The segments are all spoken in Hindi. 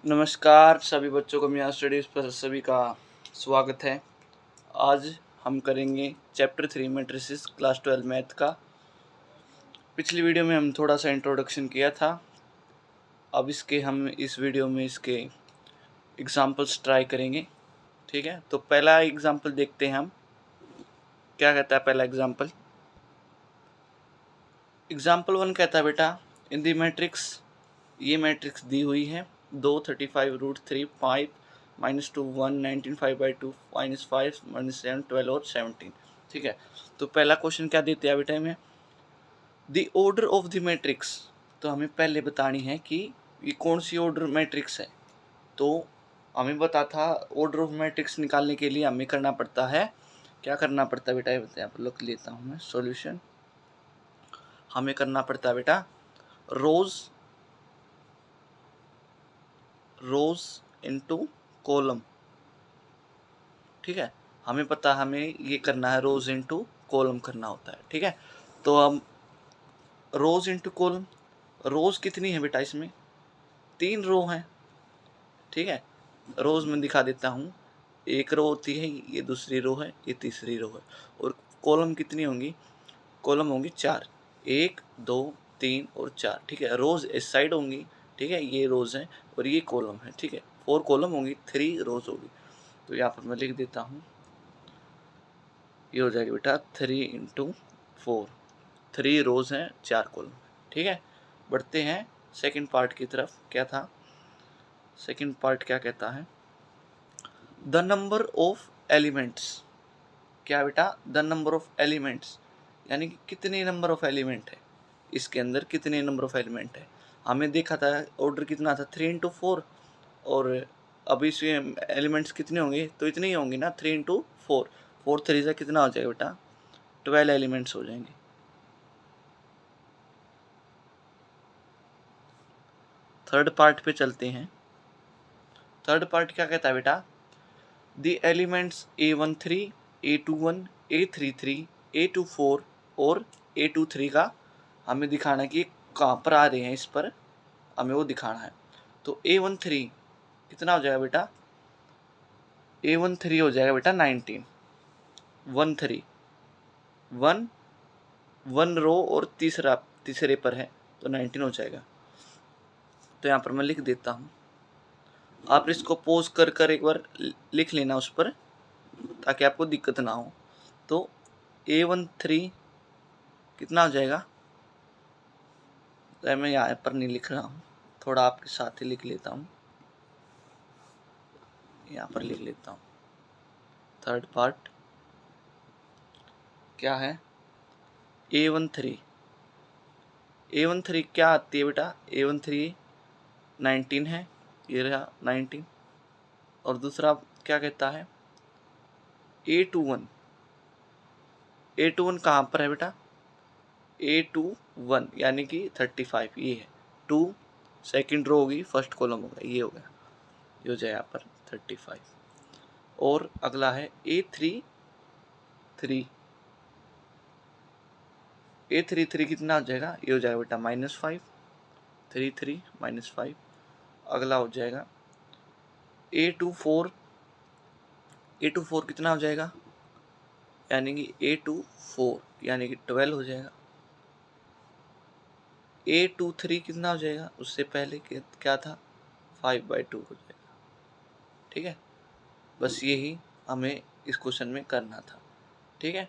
नमस्कार सभी बच्चों को मियां स्टडीज़ पर सभी का स्वागत है। आज हम करेंगे चैप्टर 3 मैट्रिसेस क्लास 12 मैथ का। पिछली वीडियो में हम थोड़ा सा इंट्रोडक्शन किया था। अब हम इस वीडियो में इसके एग्जांपल्स ट्राई करेंगे। ठीक है, तो पहला एग्जांपल देखते हैं हम। क्या कहता है पहला एग्जांपल? एग्जांपल 1 कहता है बेटा, इन द मैट्रिक्स, ये मैट्रिक्स दी हुई है 2 35 रूट 3 5 -2 1 19 5/2 -5 -7 12 और 17। ठीक है, तो पहला क्वेश्चन क्या देते हैं बेटा में, the order of the matrix. तो हमें पहले बतानी है कि ये कौन सी ऑर्डर मैट्रिक्स है। तो हमें बता था ऑर्डर ऑफ मैट्रिक्स निकालने के लिए हमें करना पड़ता है, क्या करना पड़ता है बेटा, ये बताया, लिख लेता हूँ मैं सॉल्यूशन। हमें करना पड़ता है बेटा रोज इनटू कॉलम। ठीक है, हमें पता है हमें ये करना है, रोज इनटू कॉलम करना होता है। ठीक है, तो हम रोज इनटू कॉलम, रोज कितनी है बेटा, इसमें 3 रो हैं। ठीक है, रोज में दिखा देता हूँ, एक रो होती है, ये दूसरी रो है, ये तीसरी रो है। और कॉलम कितनी होंगी? कॉलम होंगी 4, 1 2 3 और 4। ठीक है, रोज इस साइड होंगी। ठीक है, ये रोज हैं और ये कॉलम है। ठीक है, 4 कॉलम होंगी, 3 रोज होगी। तो यहाँ पर मैं लिख देता हूँ, ये हो जाएगा बेटा 3 इंटू 4, 3 रोज हैं 4 कॉलम। ठीक है, बढ़ते हैं सेकंड पार्ट की तरफ। क्या था सेकंड पार्ट? क्या कहता है, द नंबर ऑफ एलिमेंट्स। क्या बेटा? द नंबर ऑफ एलिमेंट्स, यानी कि कितने नंबर ऑफ एलिमेंट है इसके अंदर, कितने नंबर ऑफ एलिमेंट है। हमें देखा था ऑर्डर कितना था, 3 इंटू 4। और अभी इसमें एलिमेंट्स कितने होंगे, तो इतने ही होंगे ना, 3 इंटू 4। 4 3 से कितना हो जाएगा बेटा, 12 एलिमेंट्स हो जाएंगे। थर्ड पार्ट पे चलते हैं। थर्ड पार्ट क्या कहता है बेटा, the elements A13 A21 A33 A24 और A23 का हमें दिखाना है कि कहाँ पर आ रहे हैं, इस पर हमें वो दिखाना है। तो A13 कितना हो जाएगा बेटा, A13 हो जाएगा बेटा 19। 13 1 रो और तीसरे पर है, तो 19 हो जाएगा। तो यहाँ पर मैं लिख देता हूँ, आप इसको पॉज कर कर एक बार लिख लेना उस पर, ताकि आपको दिक्कत ना हो। तो A13 कितना हो जाएगा, तो मैं यहाँ पर नहीं लिख रहा हूँ, थोड़ा आपके साथ ही लिख लेता हूँ, यहाँ पर लिख लेता हूँ। थर्ड पार्ट क्या है, A13 क्या आती है बेटा, A13 19 है, ये रहा 19। और दूसरा क्या कहता है, A21 कहाँ पर है बेटा, A21 यानी कि 35, ये है 2, सेकंड रो होगी, फर्स्ट कॉलम होगा, ये हो गया, ये हो जाए यहाँ पर 35। और अगला है A33 कितना हो जाएगा, ये हो जाएगा बेटा -5, 3 -5। अगला हो जाएगा A24 कितना हो जाएगा, यानी कि A24 यानी कि 12 हो जाएगा। A23 कितना हो जाएगा, उससे पहले क्या था, 5/2 हो जाएगा। ठीक है, बस यही हमें इस क्वेश्चन में करना था। ठीक है,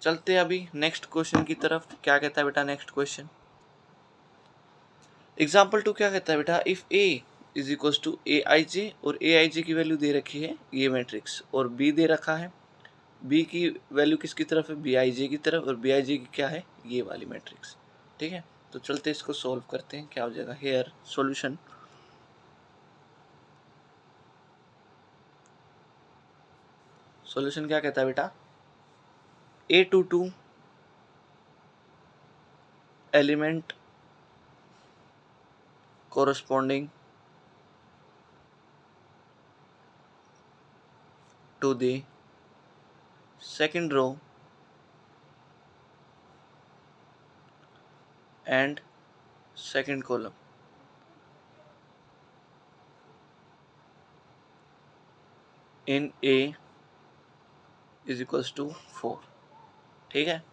चलते हैं अभी नेक्स्ट क्वेश्चन की तरफ। क्या कहता है बेटा नेक्स्ट क्वेश्चन, एग्जाम्पल 2 क्या कहता है बेटा, if A is equal to AIJ, और AIJ की वैल्यू दे रखी है ये मैट्रिक्स, और B दे रखा है, B की वैल्यू किसकी तरफ है, BIJ की तरफ, और BIJ की क्या है, ये वाली मैट्रिक्स। ठीक है, तो चलते इसको सॉल्व करते हैं। क्या हो जाएगा, हेयर सॉल्यूशन। सॉल्यूशन क्या कहता है बेटा, A22 element corresponding to the second row and second column in A is equals to 4, ठीक है।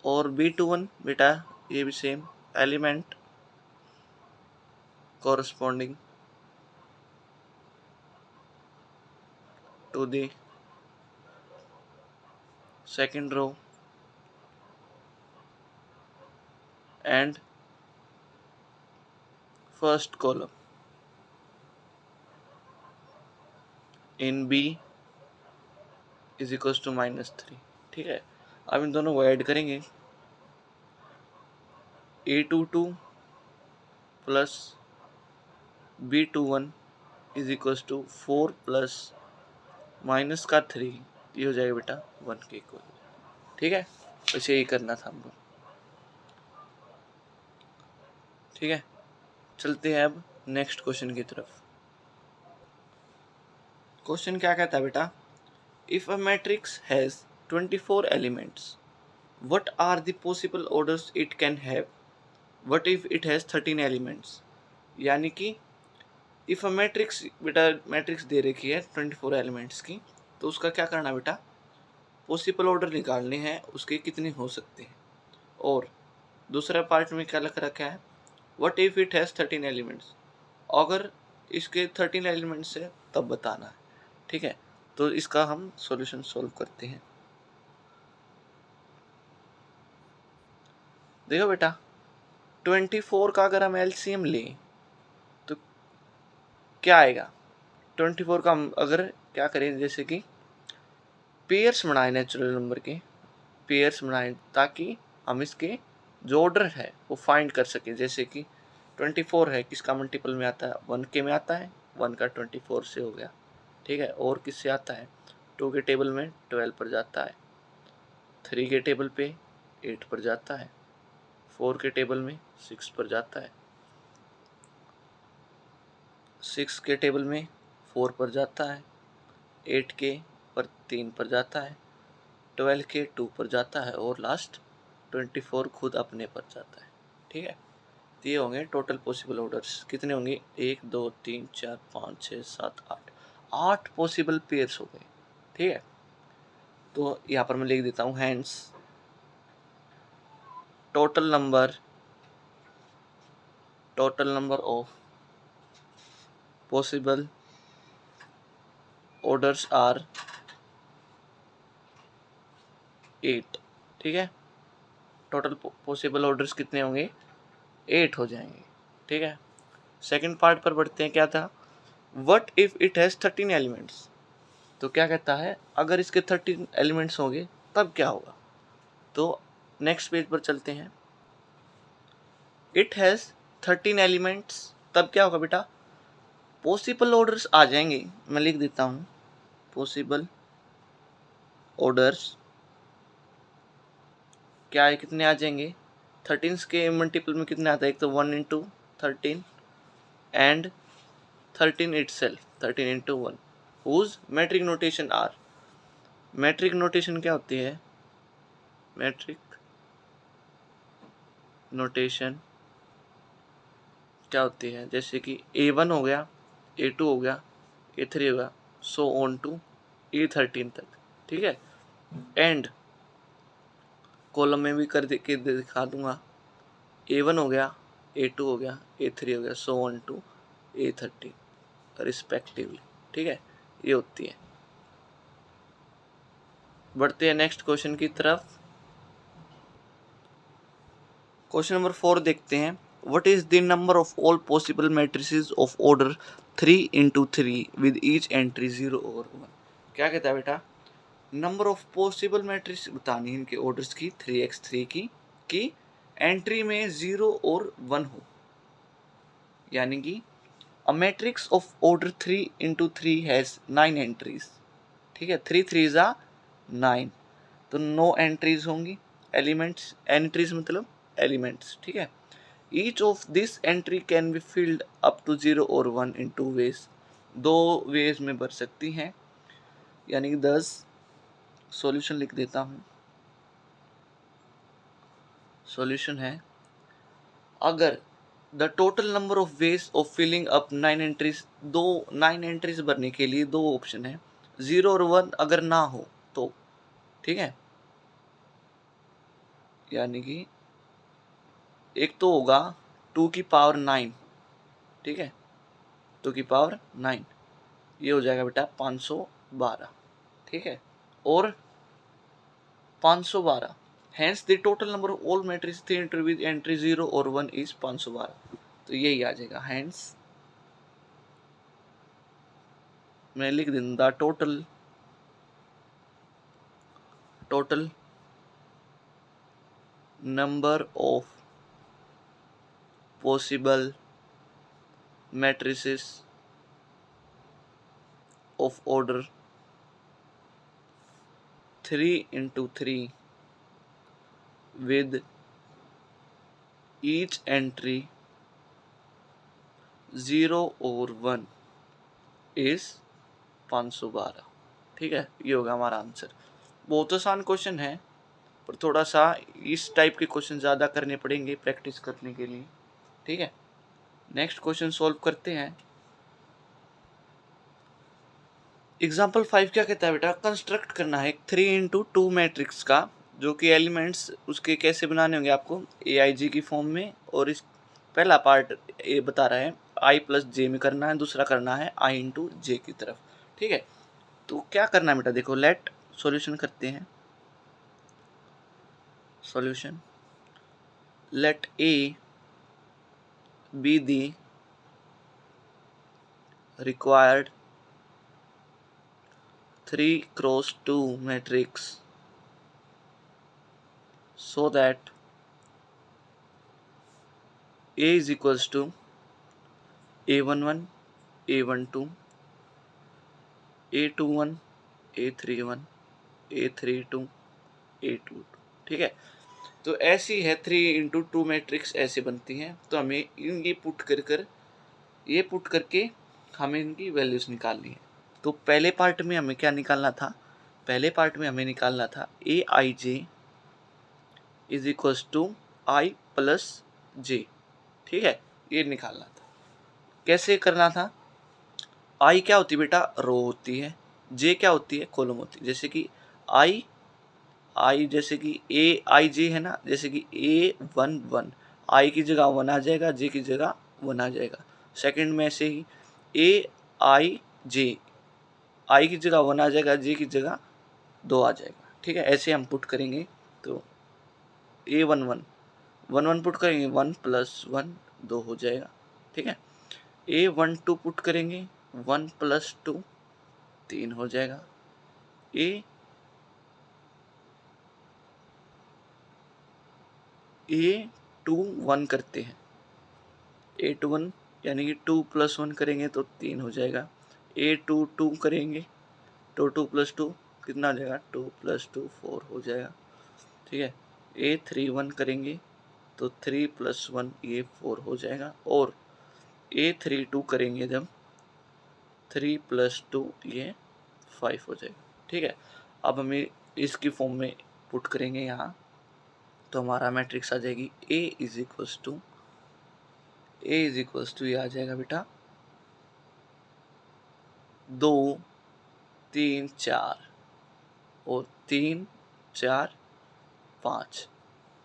और B21 बेटा ये भी same, element corresponding to the second row and first column in B is equals to -3, ठीक है। अब इन दोनों को ऐड करेंगे, A22 plus B21 is equals to 4 plus minus का 3, ये हो जाएगा बेटा 1 के इक्वल, ठीक है। बस यही करना था हमको, ठीक है। चलते हैं अब नेक्स्ट क्वेश्चन की तरफ। क्वेश्चन क्या कहता है बेटा, if a matrix has 24 elements, what are the possible orders it can have, what if it has 13 elements. यानी कि इफ अ मैट्रिक्स, बेटा मैट्रिक्स दे रखी है 24 एलिमेंट्स की, तो उसका क्या करना बेटा, पॉसिबल ऑर्डर निकालने हैं उसके कितने हो सकते हैं। और दूसरा पार्ट में क्या लिख रखा है, what if it has 13 elements, अगर इसके 13 एलिमेंट्स है तब बताना है, ठीक है। तो इसका हम सॉल्यूशन सॉल्व करते हैं। देखो बेटा 24 का अगर हम एलसीएम लें तो क्या आएगा, 24 का हम अगर क्या करें, जैसे कि पेयर्स बनाए, नेचुरल नंबर के पेयर्स बनाए, ताकि हम इसके जो ऑर्डर है वो फाइंड कर सकें। जैसे कि 24 है, किसका मल्टीपल में आता है, 1 के में आता है, 1 का 24 से हो गया, ठीक है। और किससे आता है, 2 के टेबल में 12 पर जाता है, 3 के टेबल पे 8 पर जाता है, 4 के टेबल में 6 पर जाता है, 6 के टेबल में 4 पर जाता है, 8 के पर 3 पर जाता है, 12 के 2 पर जाता है, और लास्ट 24 खुद अपने पर जाता है, ठीक है। तो ये होंगे टोटल पॉसिबल ऑर्डर्स, कितने होंगे, 1 2 3 4 5 6 7 8, 8 पॉसिबल पेयर्स हो गए, ठीक है। तो यहाँ पर मैं लिख देता हूँ, hence total number of possible orders are 8, ठीक है। टोटल पॉसिबल ऑर्डर्स कितने होंगे, 8 हो जाएंगे, ठीक है। सेकंड पार्ट पर बढ़ते हैं, क्या था, what if it has 13 elements. तो क्या कहता है, अगर इसके 13 एलिमेंट्स होंगे तब क्या होगा। तो नेक्स्ट पेज पर चलते हैं, इट हैज़ 13 एलिमेंट्स, तब क्या होगा बेटा, पॉसिबल ऑर्डर्स आ जाएंगे। मैं लिख देता हूँ, पॉसिबल ऑर्डर्स क्या है, कितने आ जाएंगे, 13 के मल्टीपल में कितने आता है, एक तो 1 into 13 and 13 itself, 13 into 1, whose matrix notation are. Matrix notation क्या होती है, मैट्रिक नोटेशन क्या होती है, जैसे कि A1 हो गया, A2 हो गया, A3 हो गया, सो ऑन टू A13 तक, ठीक है। एंड कॉलम में भी कर के दिखा दूंगा, A1 हो गया, A2 हो गया, A3 हो गया, so on to A13 respectively, ठीक है। ये होती है। बढ़ते हैं नेक्स्ट क्वेश्चन की तरफ। क्वेश्चन नंबर 4 देखते हैं, what is the number of all possible matrices of order 3 into 3 with each entry 0 और 1। क्या कहता है बेटा, नंबर ऑफ पॉसिबल मैट्रिक्स बतानी है इनके ऑर्डर्स की 3x3 की एंट्री में 0 और 1 हो। यानी कि a matrix of order 3 into 3 has 9 entries, ठीक है। 3 3 जा 9, तो 9 एंट्रीज होंगी, एलिमेंट्स, एंट्रीज मतलब एलिमेंट्स, ठीक है। Each of this entry can be filled up to 0 और 1 इन 2 वेज, 2 वेज में भर सकती हैं, यानी कि 10। सॉल्यूशन लिख देता हूँ, सॉल्यूशन है, अगर the total number of ways of filling up 9 entries, 9 entries भरने के लिए 2 ऑप्शन है, 0 और 1 अगर ना हो तो, ठीक है, यानी कि एक तो होगा 2 की पावर 9, ठीक है, 2 की पावर 9, ये हो जाएगा बेटा 512, ठीक है, और 512, hence the total number of all matrix 3 entry with entry 0 और 1 इज 512, तो यही आ जाएगा। हैंस मैं लिख दूंगा total number of possible matrices of order 3 into 3 with each entry 0 और 1 is 512, ठीक है, ये होगा हमारा आंसर। बहुत आसान क्वेश्चन है, पर थोड़ा सा इस टाइप के क्वेश्चन ज़्यादा करने पड़ेंगे प्रैक्टिस करने के लिए, ठीक है। नेक्स्ट क्वेश्चन सॉल्व करते हैं। एग्जाम्पल 5 क्या कहता है बेटा, कंस्ट्रक्ट करना है 3 इंटू 2 मैट्रिक्स का, जो कि एलिमेंट्स उसके कैसे बनाने होंगे आपको, AIG की फॉर्म में, और इस पहला पार्ट ये बता रहा है I प्लस जे में करना है, दूसरा करना है I इंटू जे की तरफ, ठीक है। तो क्या करना है बेटा, देखो लेट सॉल्यूशन करते हैं। Solution let A be the required 3x2 matrix so that A is equals to A11, A12, A21, A31, A32, A22, ठीक है। तो ऐसी है 3 इंटू 2 मैट्रिक्स ऐसे बनती हैं, तो हमें ये पुट करके हमें इनकी वैल्यूज निकालनी है। तो पहले पार्ट में हमें क्या निकालना था, पहले पार्ट में हमें निकालना था AIJ is equals to I plus j, ठीक है, ये निकालना था। कैसे करना था, I क्या होती है बेटा, रो होती है, J क्या होती है, कॉलम होती है। जैसे कि I जैसे कि AIJ है ना, जैसे कि A11, I की जगह 1 आ जाएगा, J की जगह 1 आ जाएगा। सेकंड में ऐसे ही AIJ, I की जगह 1 आ जाएगा, J की जगह 2 आ जाएगा, ठीक है। ऐसे हम पुट करेंगे तो A11 1 पुट करेंगे, 1 प्लस 1 2 हो जाएगा, ठीक है। A12 पुट करेंगे, 1 प्लस 2 3 हो जाएगा। A21 करते हैं, A21 यानी कि 2 प्लस 1 करेंगे तो 3 हो जाएगा। A22 करेंगे तो 2 प्लस 2 कितना हो जाएगा, 2 प्लस 2 4 हो जाएगा, ठीक है। A31 करेंगे तो 3 प्लस 1 ये 4 हो जाएगा, और A32 करेंगे जब 3 प्लस 2 ये 5 हो जाएगा, ठीक है। अब हमें इसकी फॉर्म में पुट करेंगे यहाँ, तो हमारा मैट्रिक्स आ जाएगी A इज इक्वल्स टू ये आ जाएगा बेटा 2 3 4 और 3 4 5,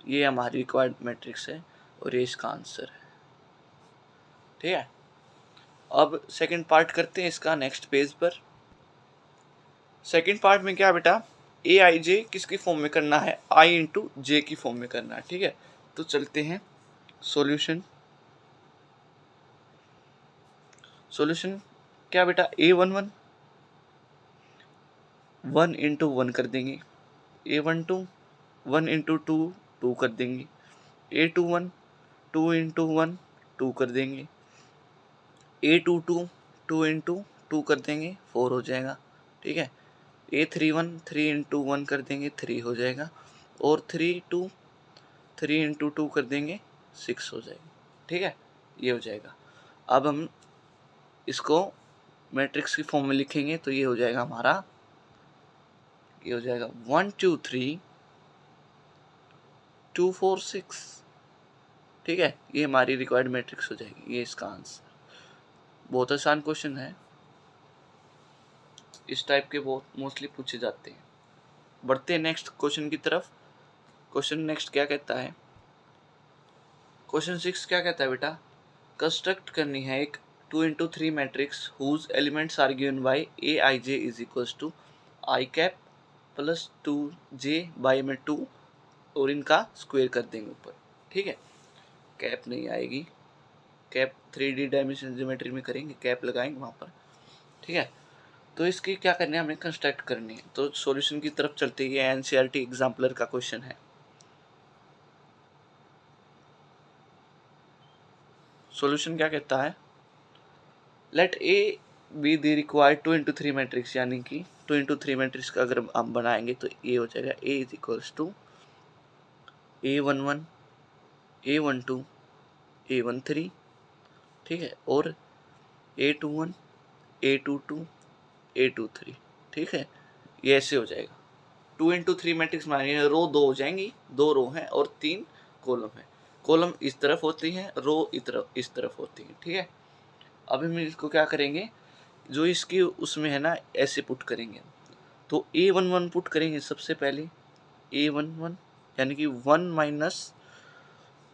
ये हमारी रिक्वायर्ड मैट्रिक्स है और ये इसका आंसर है, ठीक है। अब सेकंड पार्ट करते हैं इसका नेक्स्ट पेज पर। सेकंड पार्ट में क्या बेटा, AIJ किसकी फॉर्म में करना है, I इंटू जे की फॉर्म में करना है, ठीक है। तो चलते हैं सॉल्यूशन क्या बेटा, A11 1 इंटू 1 कर देंगे, A12 1 इंटू 2 2 कर देंगे, A21 2 इंटू 1 2 कर देंगे, A22 2 इंटू 2 कर देंगे 4 हो जाएगा, ठीक है। A31 3 इंटू 1 कर देंगे 3 हो जाएगा, और 3 इंटू 2 कर देंगे 6 हो जाएगा, ठीक है, ये हो जाएगा। अब हम इसको मैट्रिक्स की फॉर्म में लिखेंगे तो ये हो जाएगा हमारा, ये हो जाएगा 1 2 3 2 4 6, ठीक है, ये हमारी रिक्वायर्ड मैट्रिक्स हो जाएगी, ये इसका आंसर। बहुत आसान क्वेश्चन है। इस टाइप के बहुत मोस्टली पूछे जाते हैं। बढ़ते हैं नेक्स्ट क्वेश्चन की तरफ। क्वेश्चन नेक्स्ट क्या कहता है, क्वेश्चन 6 क्या कहता है बेटा, कंस्ट्रक्ट करनी है एक 2 into 3 matrix whose elements are given by A I J is equals to I cap plus 2j by में 2 और इनका स्क्वायर कर देंगे ऊपर। ठीक है, कैप नहीं आएगी, कैप 3D डायमेंशन ज्योमेट्री में करेंगे, कैप लगाएंगे वहाँ पर। ठीक है, तो इसकी क्या करनी है, हमें कंस्ट्रक्ट करनी है। तो सॉल्यूशन की तरफ चलते ही एनसीईआरटी एग्जाम्पलर का क्वेश्चन है। सॉल्यूशन क्या कहता है, let A be the required 2 into 3 matrix, यानी कि 2 into 3 मैट्रिक्स का अगर हम बनाएंगे तो ए हो जाएगा ए is equals to A11 A12 A13, ठीक है, और A21 A22 A23। ठीक है, ये ऐसे हो जाएगा। 2 into 3 मैट्रिक्स मानिए, रो 2 हो जाएंगी, 2 रो हैं और 3 कॉलम है। कॉलम इस तरफ होती हैं, रो इस तरफ होती हैं। ठीक है, अभी हम इसको क्या करेंगे, जो इसकी उसमें है ना ऐसे पुट करेंगे। तो A11 पुट करेंगे सबसे पहले, A11 यानी कि 1 माइनस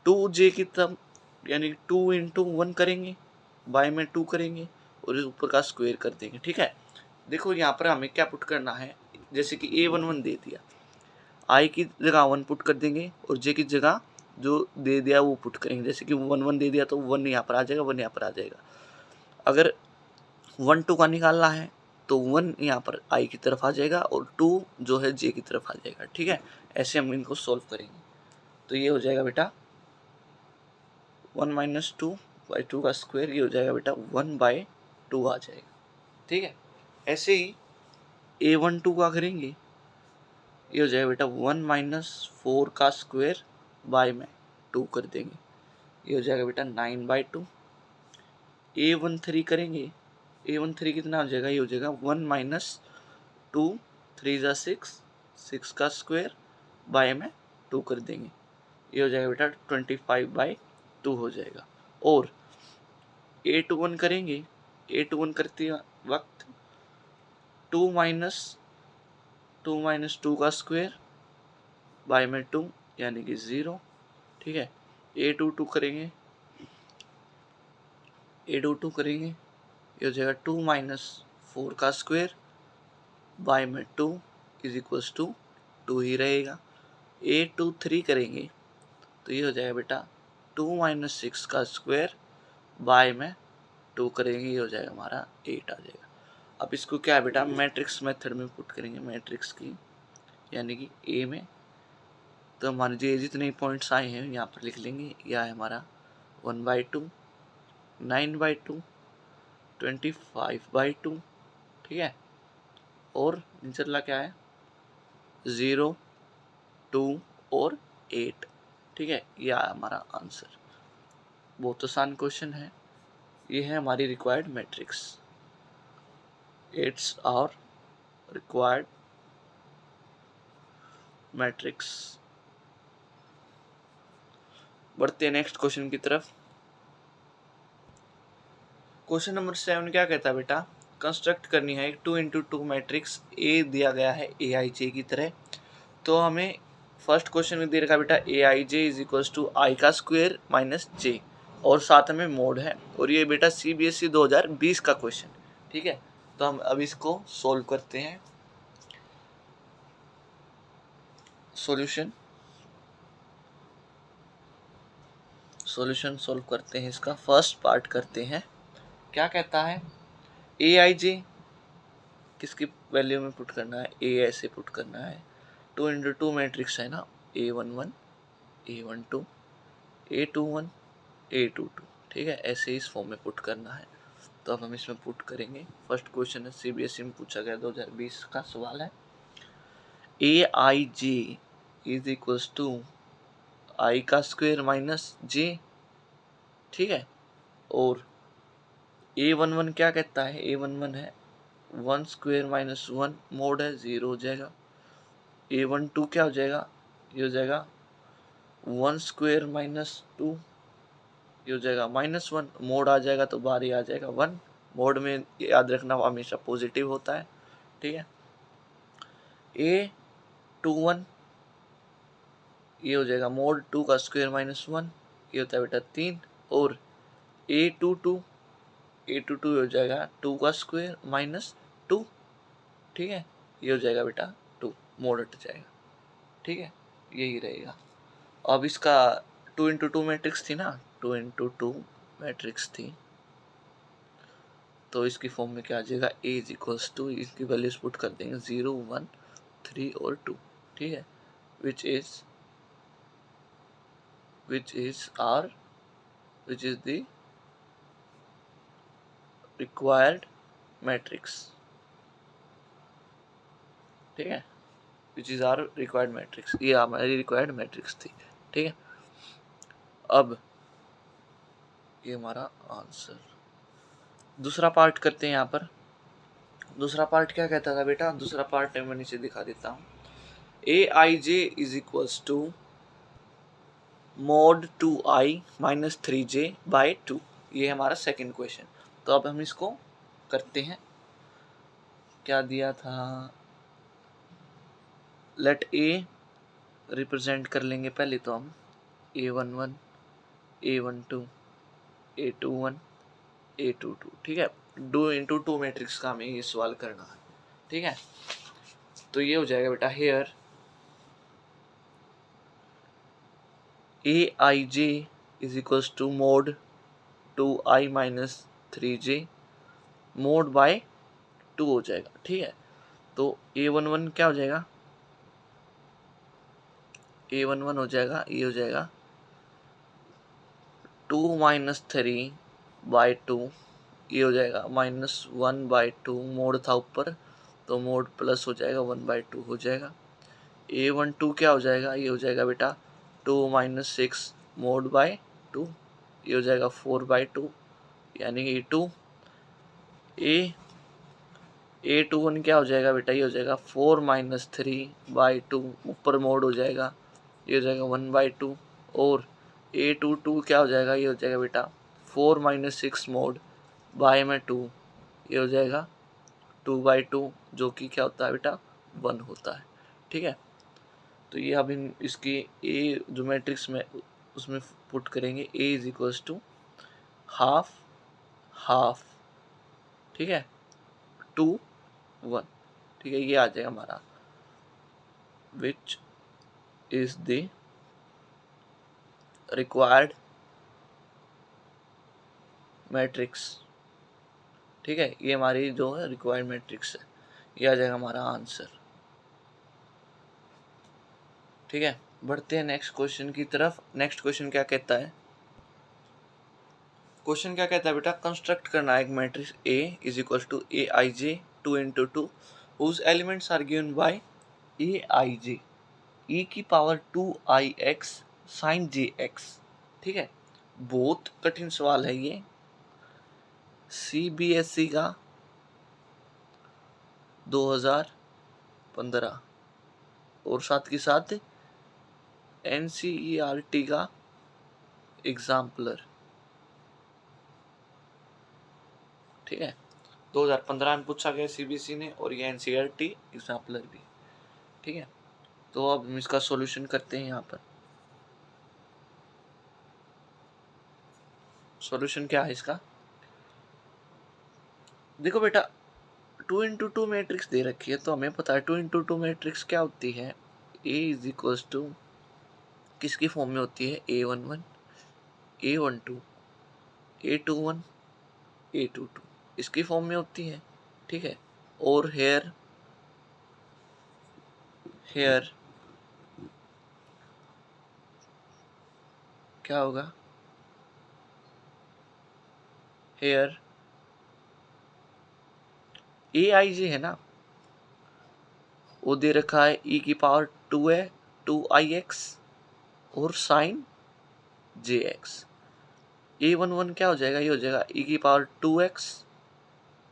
2j की तरफ, यानी 2 into 1 करेंगे, बाय में 2 करेंगे और इस ऊपर का स्क्वायर कर देंगे। ठीक है, देखो यहाँ पर हमें क्या पुट करना है, जैसे कि A11 दे दिया, I की जगह 1 पुट कर देंगे और J की जगह जो दे दिया वो पुट करेंगे। जैसे कि 1 दे दिया तो 1 यहाँ पर आ जाएगा, 1 यहाँ पर आ जाएगा। अगर 1 2 का निकालना है तो 1 यहाँ पर I की तरफ आ जाएगा और 2 जो है J की तरफ आ जाएगा। ठीक है, ऐसे हम इनको सॉल्व करेंगे। तो ये हो जाएगा बेटा 1 माइनस 2 बाई 2 का स्क्वायर, ये हो जाएगा बेटा 1/2 आ जाएगा। ठीक है, ऐसे ही A12 का करेंगे, ये हो जाएगा बेटा 1 माइनस 4 का स्क्वायर बाय में 2 कर देंगे, ये हो जाएगा बेटा 9/2। A13 करेंगे, A13 कितना हो जाएगा, ये हो जाएगा 1 माइनस 2 3 जा 6 का स्क्वायर बाय में 2 कर देंगे, ये हो जाएगा बेटा 25/2 हो जाएगा। और A21 करेंगे, A21 करते वक्त 2 माइनस 2 का स्क्वायर बाय में 2 यानी कि 0। ठीक है, A22 करेंगे, A22 करेंगे, ये हो जाएगा 2 माइनस 4 का स्क्वायर बाय में 2 इज इक्वल्स टू 2 ही रहेगा। A23 करेंगे तो ये हो जाएगा बेटा 2 माइनस 6 का स्क्वायर बाय में 2 करेंगे, ये हो जाएगा हमारा 8 आ जाएगा। अब इसको क्या है बेटा, मैट्रिक्स मेथड में पुट करेंगे, मैट्रिक्स की यानी कि ए में। तो हमारे जो जितने पॉइंट्स आए हैं यहाँ पर लिख लेंगे। यह है हमारा 1/2 9/2 25/2। ठीक है, और निचला क्या है 0 2 और 8। ठीक है, यह है हमारा आंसर। बहुत आसान क्वेश्चन है। ये है हमारी required matrix, it's our required matrix. बढ़ते हैं नेक्स्ट क्वेश्चन की तरफ। क्वेश्चन नंबर 7 क्या कहता है बेटा, कंस्ट्रक्ट करनी है एक 2 into 2 मैट्रिक्स ए दिया गया है ए आई जे की तरह। तो हमें फर्स्ट क्वेश्चन में दे रखा बेटा ए I J is equals to आई का स्क्वायर माइनस जे, और साथ में मोड है, और ये बेटा CBSE 2020 का क्वेश्चन। ठीक है, तो हम अब इसको सोल्व करते हैं। सॉल्यूशन सोल्व करते हैं, इसका फर्स्ट पार्ट करते हैं। क्या कहता है, ए आई जे किसकी वैल्यू में पुट करना है, ए ऐसे पुट करना है, 2 into 2 मैट्रिक्स है ना, A11 A12 A21 A22। ठीक है, ऐसे इस फॉर्म में पुट करना है। तो अब हम इसमें पुट करेंगे। फर्स्ट क्वेश्चन है, CBSE में पूछा गया 2020 का सवाल है। ए I J is equals to आई का स्क्वायर माइनस जे। ठीक है, और A11 क्या कहता है, A11 है 1 स्क्वायर माइनस 1, मोड है 0 हो जाएगा। A12 क्या हो जाएगा, ये हो जाएगा 1 स्क्वायर माइनस 2, ये हो जाएगा -1, मोड आ जाएगा तो बाहर ही आ जाएगा 1। मोड में याद रखना हमेशा पॉजिटिव होता है। ठीक है। A21 ये हो जाएगा mod 2 का स्क्वायर माइनस 1, ये होता है बेटा 3, और A22 हो जाएगा 2 का स्क्वायर माइनस 2, ठीक है, ये हो जाएगा बेटा 2, मोड हट जाएगा, ठीक है, यही रहेगा। अब इसका 2 × 2 मैट्रिक्स थी ना, 2 × 2 मैट्रिक्स थी, तो इसकी फॉर्म में क्या आ जाएगा, A इज इक्वल्स टू, इसकी वैल्यूज पुट कर देंगे 0, 1, 3 और 2, ठीक है, which is the required matrix, ठीक है, which is our required matrix, ये हमारी रिक्वायर्ड मैट्रिक्स थी, ठीक है। अब ये हमारा आंसर। दूसरा पार्ट करते हैं यहाँ पर। दूसरा पार्ट क्या कहता था बेटा, दूसरा पार्ट मैं नीचे दिखा देता हूँ। Aij is equals to mod 2i minus 3j by 2, ये हमारा सेकेंड क्वेश्चन। तो अब हम इसको करते हैं। क्या दिया था, लेट A रिप्रेजेंट कर लेंगे पहले तो हम A11, A12, A21, A22, ठीक है। 2 × 2 मैट्रिक्स का हमें ये सवाल करना है, ठीक है। तो ये हो जाएगा बेटा here Aij is equals to mod 2i minus 3j mod by 2 हो जाएगा, ठीक है। तो A11 क्या हो जाएगा, A11 हो जाएगा, ये हो जाएगा 2 माइनस 3 बाई 2, ये हो जाएगा -1/2, मोड था ऊपर तो मोड प्लस हो जाएगा 1/2 हो जाएगा। A12 क्या हो जाएगा, ये हो जाएगा बेटा 2 - 6 मोड बाय 2, ये हो जाएगा 4/2 यानी कि 2। A21 क्या हो जाएगा बेटा, ये हो जाएगा 4 - 3/2, ऊपर मोड हो जाएगा, ये हो जाएगा 1/2, और A22 क्या हो जाएगा, ये हो जाएगा बेटा 4 - 6 मोड बाय में 2, ये हो जाएगा 2/2, जो कि क्या होता है बेटा 1 होता है, ठीक है। तो ये अब इन इसकी ए जो मैट्रिक्स में उसमें पुट करेंगे, A is equals to half half, ठीक है, 2 1, ठीक है, ये आ जाएगा हमारा which is the required matrix, ठीक है, ये हमारी जो है रिक्वायर्ड मैट्रिक्स है, ये आ जाएगा हमारा आंसर, ठीक है। बढ़ते हैं नेक्स्ट क्वेश्चन की तरफ। नेक्स्ट क्वेश्चन क्या कहता है, क्वेश्चन क्या कहता है बेटा, कंस्ट्रक्ट करना है एक matrix A is equal to Aij 2 × 2 whose elements are given by Aij e की पावर 2ix sin jx, ठीक है। बहुत कठिन सवाल है ये, CBSE का 2015 और साथ के साथ NCERT का एग्जाम्पलर, ठीक है, 2015 में पूछा गया CBSE ने, और ये NCERT एग्जाम्पलर भी, ठीक है। तो अब हम इसका सॉल्यूशन करते हैं। यहाँ पर सॉल्यूशन क्या है इसका, देखो बेटा 2 × 2 मैट्रिक्स दे रखी है, तो हमें पता है 2 × 2 मैट्रिक्स क्या होती है, A इज इक्वल्स टू किसकी फॉर्म में होती है, A11, A12, A21, A22 इसकी फॉर्म में होती है, ठीक है। और हेयर क्या होगा, हेयर Aij है ना, वो दे रखा है e की पावर 2 है 2ix और साइन jx। A11 क्या हो जाएगा, ये हो जाएगा e की पावर 2x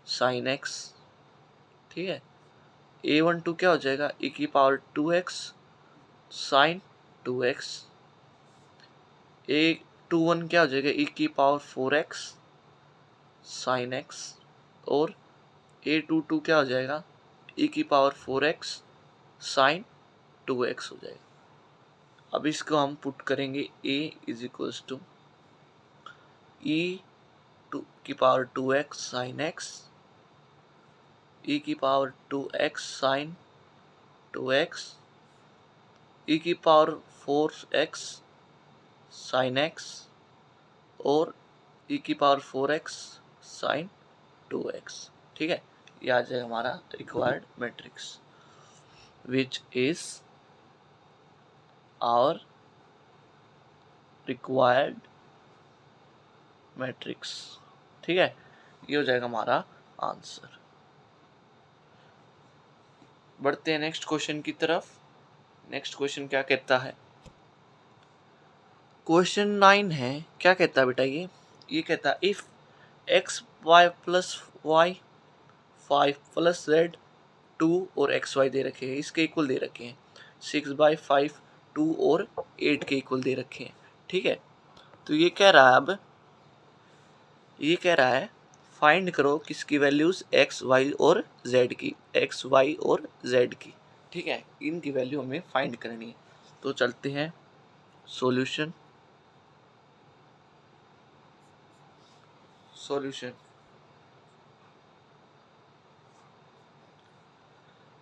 साइन x, ठीक है। A12 क्या हो जाएगा, e की power 2x sign 2x। A21 क्या हो जाएगा, e की पावर 4x साइन x, और A22 क्या हो जाएगा, ई की पावर 4x साइन 2x हो जाएगा। अब इसको हम पुट करेंगे a इज इक्वल्स टू ई की पावर 2x साइन x, ई की पावर 2x साइन 2x, ई की पावर 4x साइन x और ई की पावर 4x साइन 2x। ठीक है, ये आ जाएगा हमारा required matrix which is our required matrix. ठीक है, ये हो जाएगा हमारा आंसर। बढ़ते हैं नेक्स्ट क्वेश्चन की तरफ। नेक्स्ट क्वेश्चन क्या कहता है? क्वेश्चन 9 है। क्या कहता है बेटा? ये कहता है if X Y plus Y 5 plus Z 2 और एक्स वाई दे रखे हैं, इसके इक्वल दे रखे हैं, 6/5 2 और 8 के इक्वल दे रखे हैं। ठीक है, तो ये कह रहा है, अब ये कह रहा है फाइंड करो किसकी वैल्यूज एक्स वाई और जेड की, एक्स वाई और जेड की। ठीक है, इनकी वैल्यू हमें फाइंड करनी है। तो चलते हैं सॉल्यूशन।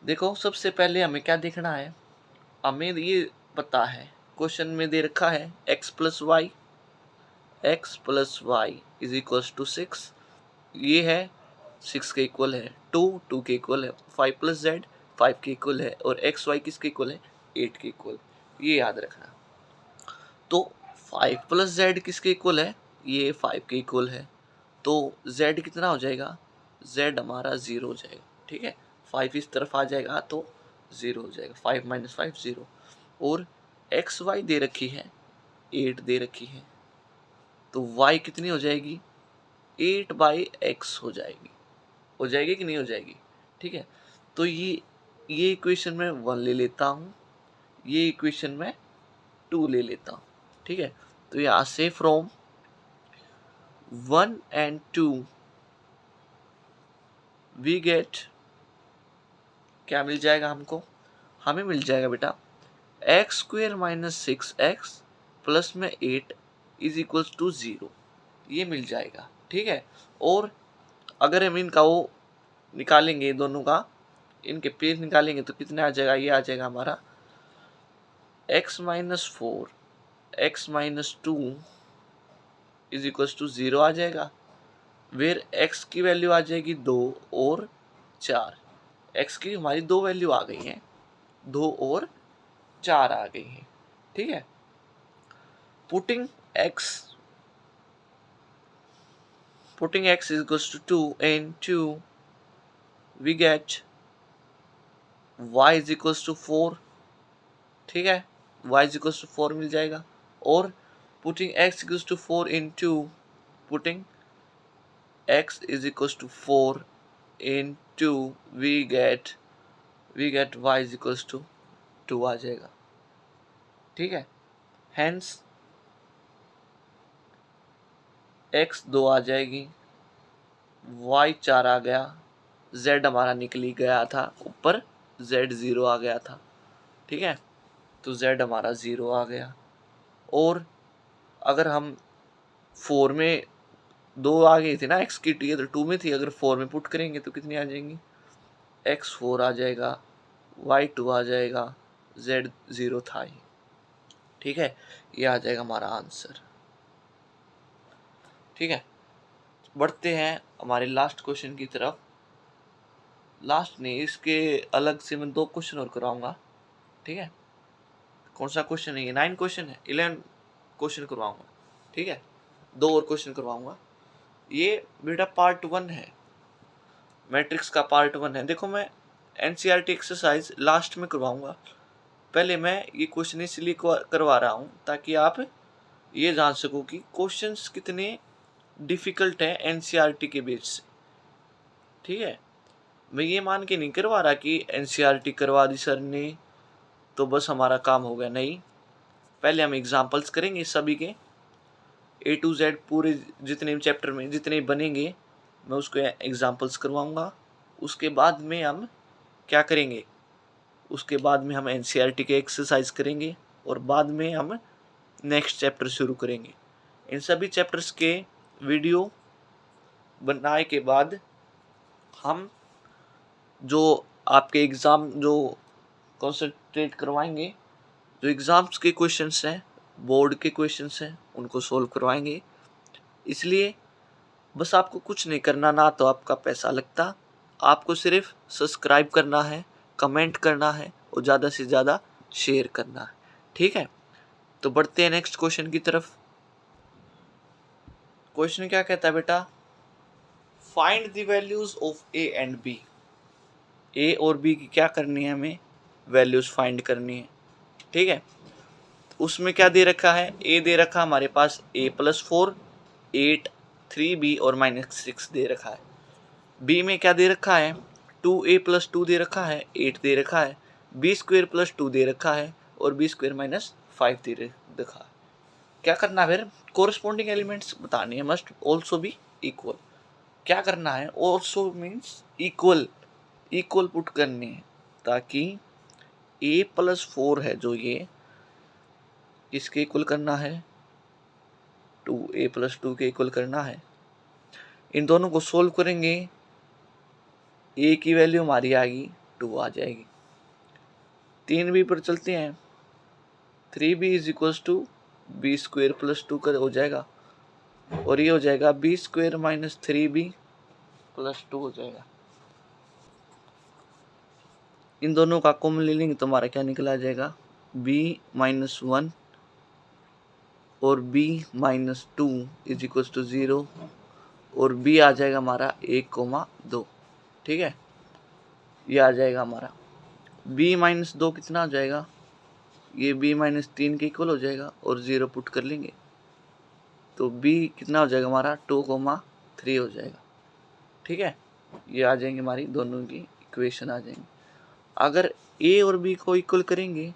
देखो, सबसे पहले हमें क्या देखना है? हमें ये पता है, क्वेश्चन में दे रखा है x plus Y is equals to 6। ये है 6 के इक्वल है, 2 के इक्वल है, 5 प्लस जेड 5 के इक्वल है, और एक्स वाई किसके इक्वल है? 8 के इक्वल। ये याद रखना। तो 5 प्लस जेड किसके इक्वल है? ये 5 के इक्वल है। तो z कितना हो जाएगा? z हमारा 0 हो जाएगा। ठीक है, 5 इस तरफ आ जाएगा तो 0 हो जाएगा, 5 - 5 0। और एक्स वाई दे रखी है, 8 दे रखी है, तो y कितनी हो जाएगी? 8/x हो जाएगी कि नहीं हो जाएगी? ठीक है, तो ये इक्वेशन में 1 ले लेता हूँ, ये इक्वेशन में 2 ले लेता हूँ। ठीक है, तो यहाँ से फ्रॉम 1 and 2 वी गेट, क्या मिल जाएगा हमको? हमें मिल जाएगा बेटा x² - 6x प्लस में 8 इज इक्वल्स टू 0। ये मिल जाएगा। ठीक है, और अगर हम इनका वो निकालेंगे, दोनों का इनके पेड़ निकालेंगे तो कितना आ जाएगा? ये आ जाएगा हमारा x - 4 x - 2 is equals to 0 आ जाएगा। वेर x की वैल्यू आ जाएगी 2 और 4। x की हमारी 2 वैल्यू आ गई हैं, 2 और 4 आ गई हैं। ठीक है, putting x is equals to 2 and 2 we get y is equals to 4। ठीक है, y is equals to 4 मिल जाएगा। और putting x equals to 4 into putting x is equals to 4 into we get y is equals to 2 आ जाएगा। ठीक है, hence x 2 आ जाएगी, y 4 आ गया, z हमारा निकली गया था ऊपर, z 0 आ गया था। ठीक है, तो z हमारा 0 आ गया। और अगर हम 4 में 2 आ गई थी ना, x की t तो 2 में थी, अगर 4 में पुट करेंगे तो कितनी आ जाएंगी? x 4 आ जाएगा, y 2 आ जाएगा, z 0 था ही। ठीक है, ये आ जाएगा हमारा आंसर। ठीक है, बढ़ते हैं हमारे लास्ट क्वेश्चन की तरफ। लास्ट नहीं, इसके अलग से मैं 2 क्वेश्चन और कराऊंगा। ठीक है, कौन सा क्वेश्चन है ये? 9 क्वेश्चन है, 11 क्वेश्चन करवाऊंगा। ठीक है, 2 और क्वेश्चन करवाऊंगा। ये बेटा पार्ट 1 है, मैट्रिक्स का पार्ट 1 है। देखो, मैं NCERT एक्सरसाइज लास्ट में करवाऊंगा, पहले मैं ये क्वेश्चन इसलिए करवा रहा हूँ ताकि आप ये जान सको कि क्वेश्चंस कितने डिफ़िकल्ट हैं NCERT के बेस से। ठीक है, मैं ये मान के नहीं करवा रहा कि NCERT करवा दी सर ने तो बस हमारा काम हो गया, नहीं। पहले हम एग्जांपल्स करेंगे सभी के A to Z, पूरे जितने चैप्टर में जितने बनेंगे मैं उसको एग्जांपल्स करवाऊंगा। उसके बाद में हम क्या करेंगे, उसके बाद में हम एनसीईआरटी के एक्सरसाइज करेंगे और बाद में हम नेक्स्ट चैप्टर शुरू करेंगे। इन सभी चैप्टर्स के वीडियो बनाए के बाद हम जो आपके एग्ज़ाम जो कॉन्सेंट्रेट करवाएंगे, जो एग्ज़ाम्स के क्वेश्चंस हैं, बोर्ड के क्वेश्चंस हैं, उनको सोल्व करवाएंगे। इसलिए बस आपको कुछ नहीं करना, ना तो आपका पैसा लगता, आपको सिर्फ सब्सक्राइब करना है, कमेंट करना है और ज़्यादा से ज़्यादा शेयर करना है। ठीक है, तो बढ़ते हैं नेक्स्ट क्वेश्चन की तरफ। क्वेश्चन क्या कहता है बेटा, find the values of a and b. A और बी की क्या करनी है, हमें वैल्यूज फाइंड करनी है। ठीक है, उसमें क्या दे रखा है, ए दे रखा हमारे पास a+4, 8, 3b और -6 दे रखा है। बी में क्या दे रखा है, 2a+2 दे रखा है, 8 दे रखा है, b² + 2 दे रखा है और b² - 5 दे रखा है। क्या करना है फिर, कोरस्पॉन्डिंग एलिमेंट्स बतानी है, मस्ट ऑल्सो बी इक्वल। क्या करना है, also means equal, equal put करनी है, ताकि a+4 है जो ये किसके इक्वल करना है, 2a+2 के इक्वल करना है। इन दोनों को सोल्व करेंगे, a की वैल्यू हमारी आएगी 2 आ जाएगी। 3b पर चलते हैं, 3b = b² + 2 कर हो जाएगा और ये हो जाएगा b² - 3b + 2 हो जाएगा। इन दोनों का कॉमन ले लेंगे तो हमारा क्या निकला आ जाएगा, b - 1 और b - 2 = 0 और b आ जाएगा हमारा 1,2। ठीक है, ये आ जाएगा हमारा b - 2 कितना हो जाएगा, ये b - 3 के इक्वल हो जाएगा और 0 पुट कर लेंगे तो b कितना हो जाएगा हमारा 2,3 हो जाएगा। ठीक है, ये आ जाएंगे हमारी दोनों की इक्वेशन आ जाएंगी। अगर a और b को इक्वल करेंगे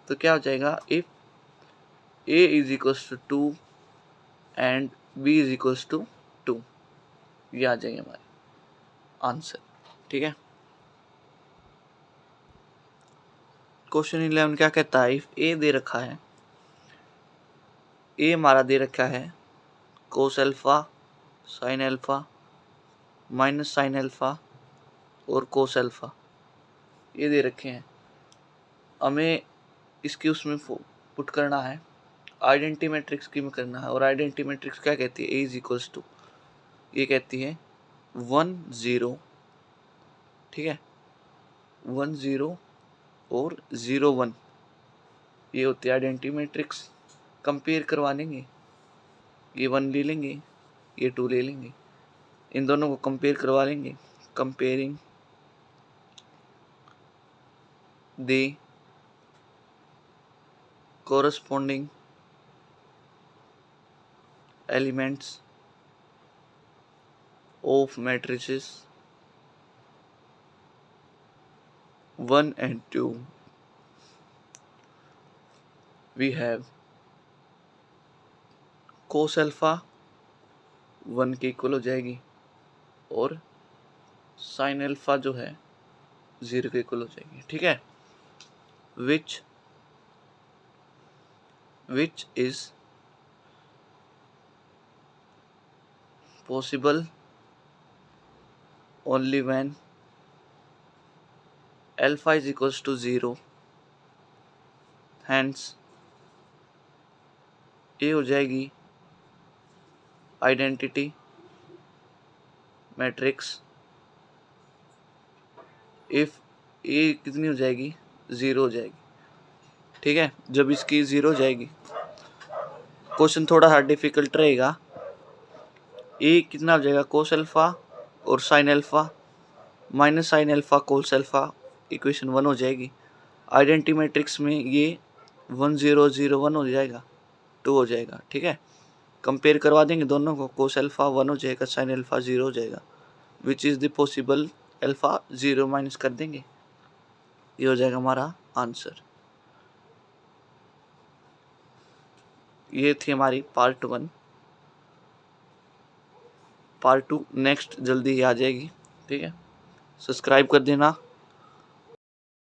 तो क्या हो जाएगा, इफ a = 2 एंड b = 2, ये आ जाएंगे हमारे आंसर। ठीक है, क्वेश्चन 11 क्या कहता है, इफ a दे रखा है, a हमारा दे रखा है cos alpha, sin alpha, -sin alpha और cos अल्फा, ये दे रखे हैं। हमें इसकी उसमें पुट करना है, आइडेंटिटी मैट्रिक्स की में करना है। और आइडेंटिटी मैट्रिक्स क्या कहती है, a = ये कहती है 1 0। ठीक है, 1 0 और 0 1, ये होती है आइडेंटिटी मैट्रिक्स। कंपेयर करवा लेंगे, ये 1 ले लेंगे, ये 2 ले लेंगे, इन दोनों को कंपेयर करवा लेंगे। Comparing the corresponding elements of matrices 1 and 2, we have cos alpha 1 के इक्वल हो जाएगी और sin अल्फा जो है 0 के इक्वल हो जाएगी। ठीक है, which is possible only when alpha = 0, hence ये हो जाएगी आइडेंटिटी मैट्रिक्स इफ ए कितनी हो जाएगी, 0 हो जाएगी। ठीक है, जब इसकी 0 हो जाएगी, क्वेश्चन थोड़ा सा डिफिकल्ट रहेगा। ए कितना हो जाएगा, cos अल्फा और sin alpha -sin alpha cos alpha, equation 1 हो जाएगी। आइडेंटिटी मैट्रिक्स में ये 1 0 0 1 हो जाएगा, 2 हो जाएगा। ठीक है, कंपेयर करवा देंगे दोनों को, cos अल्फा 1 हो जाएगा, sin अल्फा 0 हो जाएगा, which is the possible alpha 0 minus कर देंगे, ये हो जाएगा हमारा आंसर। ये थी हमारी पार्ट 1। पार्ट 2 नेक्स्ट जल्दी ही आ जाएगी। ठीक है, सब्सक्राइब कर देना।